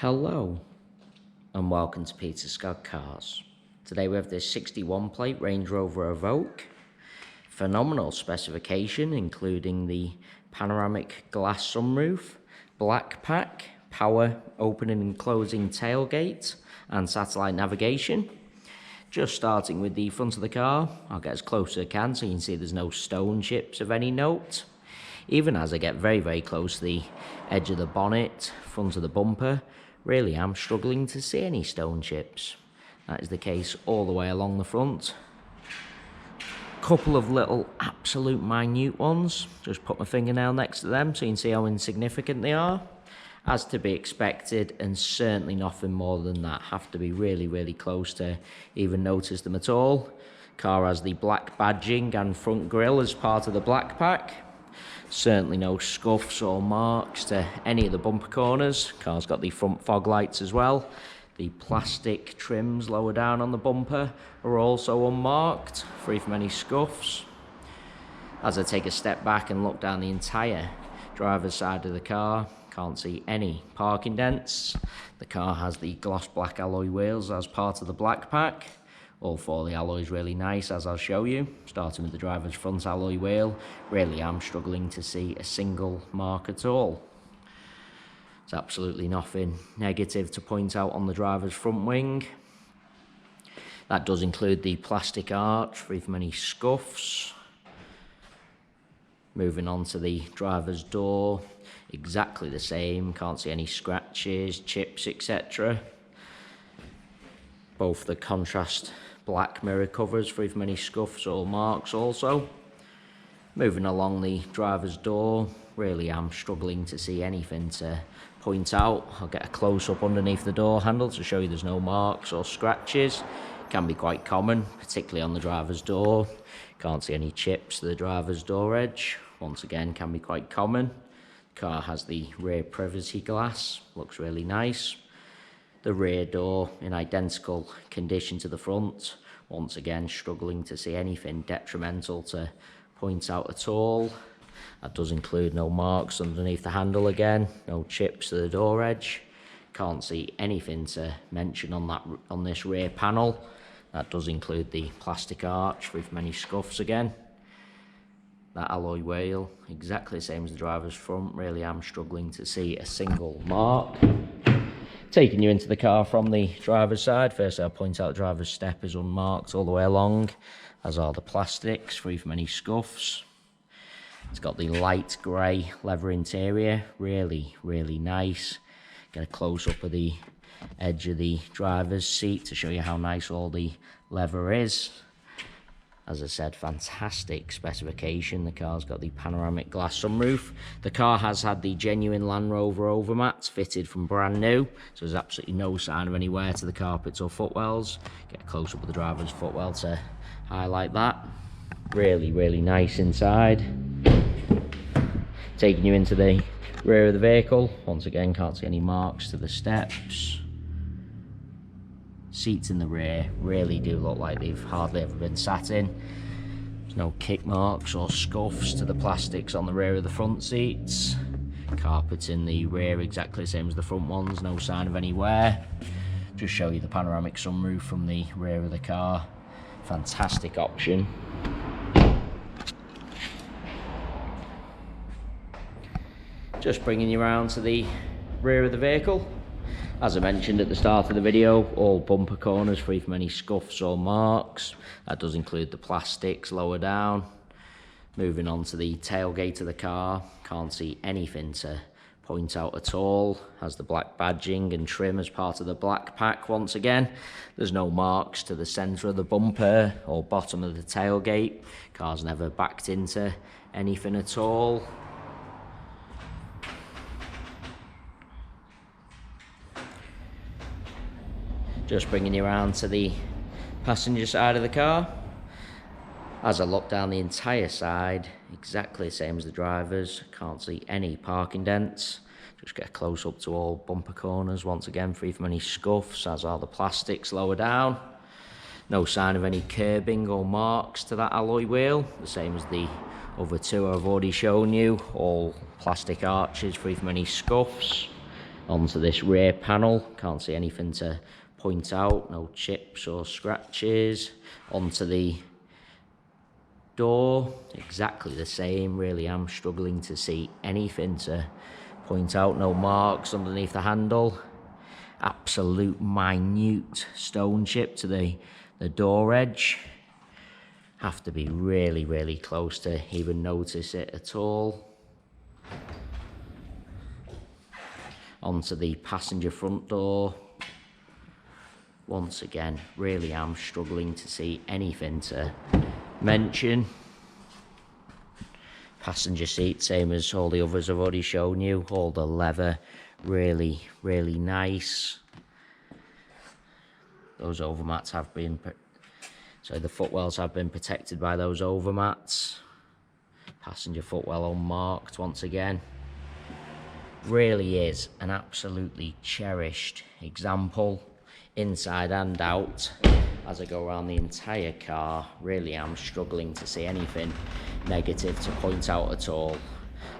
Hello and welcome to Peter Scott Cars. Today we have this 61 plate Range Rover Evoque. Phenomenal specification including the panoramic glass sunroof, black pack, power opening and closing tailgate and satellite navigation. Just starting with the front of the car, I'll get as close as I can so you can see there's no stone chips of any note. Even as I get very close to the edge of the bonnet, front of the bumper, really am struggling to see any stone chips. That is the case all the way along the front. Couple of little absolute minute ones, just put my fingernail next to them so you can see how insignificant they are. As to be expected, and certainly nothing more than that. Have to be really close to even notice them at all. Car has the black badging and front grille as part of the black pack. Certainly no scuffs or marks to any of the bumper corners. Car's got the front fog lights as well. The plastic trims lower down on the bumper are also unmarked, free from any scuffs. As I take a step back and look down the entire driver's side of the car, can't see any parking dents. The car has the gloss black alloy wheels as part of the black pack. All four of the alloys really nice, as I'll show you. Starting with the driver's front alloy wheel, really am struggling to see a single mark at all. There's absolutely nothing negative to point out on the driver's front wing. That does include the plastic arch, free from any scuffs. Moving on to the driver's door, exactly the same, can't see any scratches, chips, etc. Both the contrast black mirror covers, free from any scuffs or marks also. Moving along the driver's door, really am struggling to see anything to point out. I'll get a close-up underneath the door handle to show you there's no marks or scratches. Can be quite common, particularly on the driver's door. Can't see any chips to the driver's door edge. Once again, can be quite common. Car has the rear privacy glass, looks really nice. The rear door in identical condition to the front. Once again, struggling to see anything detrimental to point out at all. That does include no marks underneath the handle again, no chips to the door edge. Can't see anything to mention on this rear panel. That does include the plastic arch, free from any scuffs again. That alloy wheel, exactly the same as the driver's front. Really am struggling to see a single mark. Taking you into the car from the driver's side, first I'll point out the driver's step is unmarked all the way along, as are the plastics, free from any scuffs. It's got the light grey leather interior, really nice. Get a close-up of the edge of the driver's seat to show you how nice all the leather is. As I said, fantastic specification. The car's got the panoramic glass sunroof. The car has had the genuine Land Rover overmats fitted from brand new, so there's absolutely no sign of any wear to the carpets or footwells. Get a close-up of the driver's footwell to highlight that. Really nice inside. Taking you into the rear of the vehicle. Once again, can't see any marks to the steps. Seats in the rear really do look like they've hardly ever been sat in. There's no kick marks or scuffs to the plastics on the rear of the front seats. Carpets in the rear exactly the same as the front ones, no sign of any wear. Just show you the panoramic sunroof from the rear of the car. Fantastic option. Just bringing you around to the rear of the vehicle. As I mentioned at the start of the video, all bumper corners free from any scuffs or marks. That does include the plastics lower down. Moving on to the tailgate of the car, can't see anything to point out at all. Has the black badging and trim as part of the black pack once again. There's no marks to the centre of the bumper or bottom of the tailgate. Car's never backed into anything at all. Just bringing you around to the passenger side of the car. As I look down the entire side, exactly the same as the driver's. Can't see any parking dents. Just get a close up to all bumper corners. Once again, free from any scuffs, as are the plastics lower down. No sign of any curbing or marks to that alloy wheel. The same as the other two I've already shown you. All plastic arches, free from any scuffs. Onto this rear panel, can't see anything to point out, no chips or scratches. Onto the door, exactly the same, really am struggling to see anything to point out, no marks underneath the handle. Absolute minute stone chip to the door edge. Have to be really close to even notice it at all. Onto the passenger front door. Once again, really am struggling to see anything to mention. Passenger seat, same as all the others I've already shown you. All the leather, really nice. Those overmats have been, so the footwells have been protected by those overmats. Passenger footwell unmarked once again. Really is an absolutely cherished example, inside and out. As I go around the entire car, really am struggling to see anything negative to point out at all.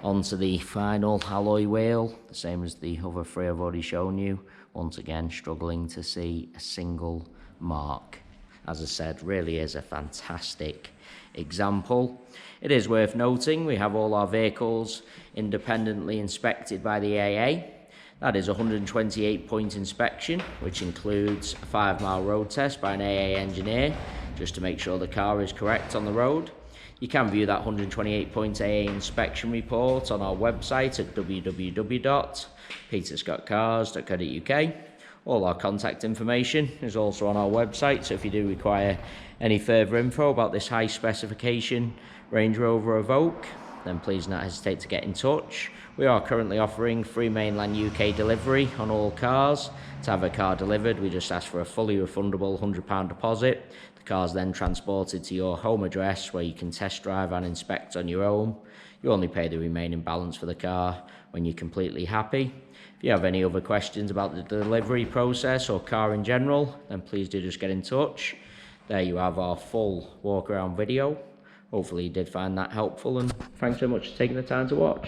Onto the final alloy wheel, the same as the other three I've already shown you. Once again, struggling to see a single mark. As I said, really is a fantastic example. It is worth noting we have all our vehicles independently inspected by the AA. That is a 128-point inspection, which includes a 5-mile road test by an AA engineer, just to make sure the car is correct on the road. You can view that 128-point AA inspection report on our website at www.peterscottcars.co.uk. All our contact information is also on our website, so if you do require any further info about this high specification Range Rover Evoque, then please do not hesitate to get in touch. We are currently offering free mainland UK delivery on all cars. To have a car delivered, we just ask for a fully refundable £100 deposit. The car is then transported to your home address where you can test drive and inspect on your own. You only pay the remaining balance for the car when you're completely happy. If you have any other questions about the delivery process or car in general, then please do just get in touch. There you have our full walk around video. Hopefully you did find that helpful, and thanks so much for taking the time to watch.